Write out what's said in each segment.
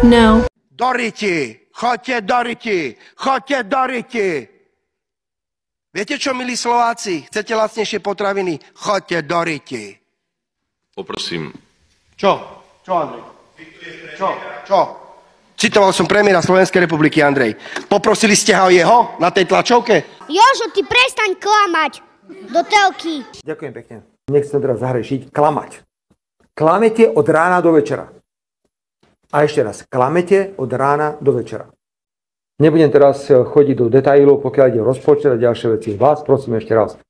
No. Do riti! Choďte do riti! Choďte do riti! Viete čo, milí Slováci? Chcete lacnejšie potraviny? Choďte do riti! Poprosím. Čo? Čo, Andrej? Čo? Citoval som premiéra Slovenskej republiky, Andrej. Poprosili ste ho jeho na tej tlačovke? Jožo, ty prestaň klamať do telky. Ďakujem pekne. Nechcem teraz zahrešiť. Klamať. Klamete od rána do večera. A ešte raz, klamete od rána do večera. Nebudem teraz chodiť do detailov, pokiaľ ide o rozpočet a ďalšie veci. Vás prosím ešte raz.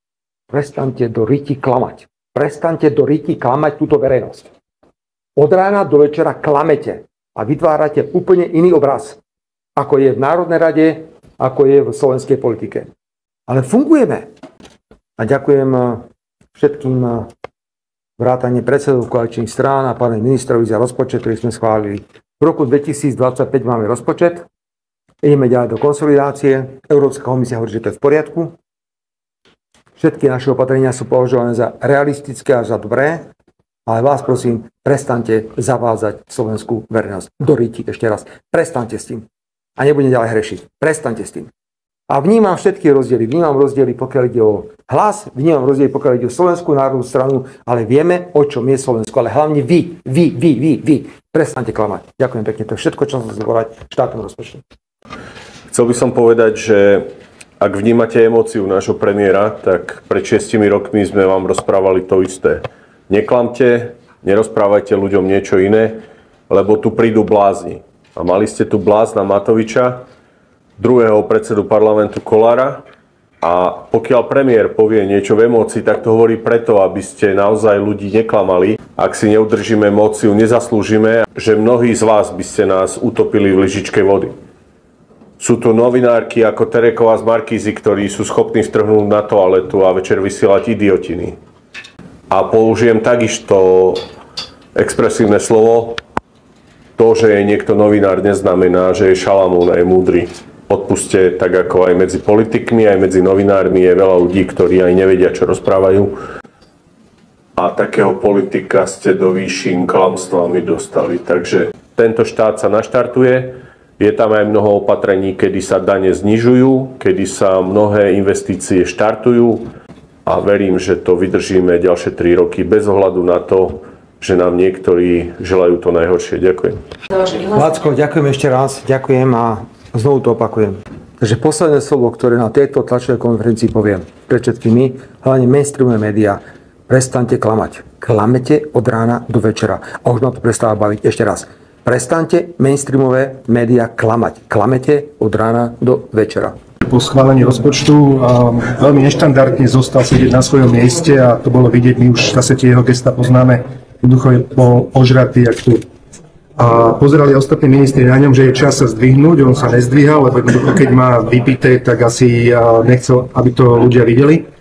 Prestaňte do riti klamať. Prestaňte do riti klamať túto verejnosť. Od rána do večera klamete a vytvárate úplne iný obraz, ako je v Národnej rade, ako je v slovenskej politike. Ale fungujeme. A ďakujem všetkým vrátane predsedov koaličných strán a pánovi ministrovi za rozpočet, ktorý sme schválili. V roku 2025 máme rozpočet, ideme ďalej do konsolidácie, Európska komisia hovorí, že to je v poriadku. Všetky naše opatrenia sú považované za realistické a za dobré, ale vás prosím, prestaňte zavádzať slovenskú verejnosť. Do riti ešte raz. Prestaňte s tým. A nebudem ďalej hrešiť. Prestaňte s tým. A vnímam všetky rozdiely. Vnímam rozdiely, pokiaľ ide o Hlas, vnímam rozdiely, pokiaľ ide o Slovenskú národnú stranu, ale vieme, o čom je Slovensko. Ale hlavne vy. Prestaňte klamať. Ďakujem pekne. To je všetko, čo som chcel povedať štátnom rozpočtu. Chcel by som povedať, že ak vnímate emóciu nášho premiéra, tak pred 6 rokmi sme vám rozprávali to isté. Neklamte, nerozprávajte ľuďom niečo iné, lebo tu prídu blázni. A mali ste tu blázna Matoviča, druhého predsedu parlamentu Kollára, a pokiaľ premiér povie niečo v emócii, tak to hovorí preto, aby ste naozaj ľudí neklamali. Ak si neudržíme emóciu, nezaslúžime, že mnohí z vás by ste nás utopili v lyžičke vody. Sú tu novinárky ako Tereková z Markízy, ktorí sú schopní strhnúť na toaletu a večer vysielať idiotiny. A použijem takisto expresívne slovo. To, že je niekto novinár, neznamená, že je šalamún a je múdry. Odpuste, tak ako aj medzi politikmi, aj medzi novinármi je veľa ľudí, ktorí aj nevedia, čo rozprávajú. A takého politika ste do výšin klamstvami dostali. Takže tento štát sa naštartuje. Je tam aj mnoho opatrení, kedy sa dane znižujú, kedy sa mnohé investície štartujú. A verím, že to vydržíme ďalšie 3 roky bez ohľadu na to, že nám niektorí želajú to najhoršie. Ďakujem. Lácko, ďakujem ešte raz. Ďakujem a znovu to opakujem. Takže posledné slovo, ktoré na tejto tlačovej konferencii poviem pre všetkými, hlavne mainstreamové médiá, prestaňte klamať. Klamete od rána do večera. A už ma to prestáva baviť. Ešte raz. Prestaňte mainstreamové médiá klamať. Klamete od rána do večera. Po schválení rozpočtu veľmi neštandardne zostal sedieť na svojom mieste a to bolo vidieť, my už zase tie jeho gesta poznáme, jednoducho je ožratý jak tu. A pozerali ostatní ministri na ňom, že je čas sa zdvihnúť, on sa nezdvíhal, lebo keď má vypité, tak asi nechcel, aby to ľudia videli.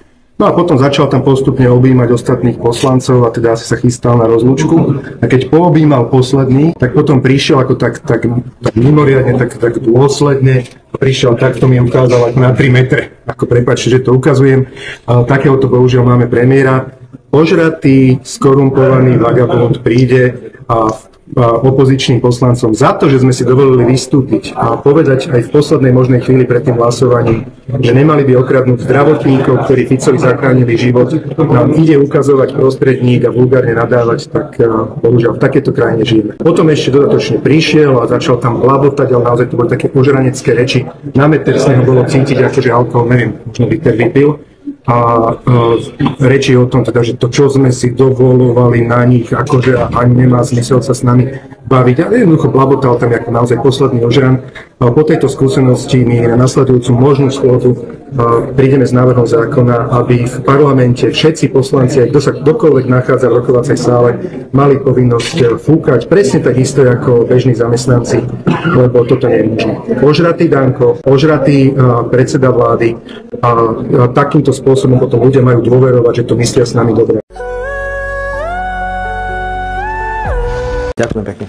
No a potom začal tam postupne objímať ostatných poslancov a teda asi sa chystal na rozlúčku. A keď poobjímal posledný, tak potom prišiel ako tak mimoriadne, tak dôsledne. Prišiel takto mi ukázal na 3 metre. Ako prepáčte, že to ukazujem. Takéhoto bohužiaľ máme premiéra. Ožratý, skorumpovaný vagabond príde a opozičným poslancom za to, že sme si dovolili vystúpiť a povedať aj v poslednej možnej chvíli pred tým hlasovaním, že nemali by okradnúť zdravotníkov, ktorí Ficovi zachránili život, nám ide ukazovať prostredník a vulgárne nadávať, tak bohužiaľ v takéto krajine žijeme. Potom ešte dodatočne prišiel a začal tam blabotať, ale naozaj to boli také požranecké reči. Na meter z neho bolo cítiť, akože alkohol, neviem, možno liter vypil. A reči o tom, teda, že to, čo sme si dovolovali na nich, akože ani nemá zmysel sa s nami baviť. Ale jednoducho blabotal tam ako naozaj posledný ožran. Po tejto skúsenosti my na nasledujúcu možnú schôdzu prídeme s návrhom zákona, aby v parlamente všetci poslanci, aj kto sa kdokoľvek nachádza v rokovacej sále, mali povinnosť fúkať presne tak isto ako bežní zamestnanci, lebo toto nie je možné. Ožratý Danko, ožratý predseda vlády a takýmto spôsobom potom ľudia majú dôverovať, že to myslia s nami dobre. Ďakujem pekne.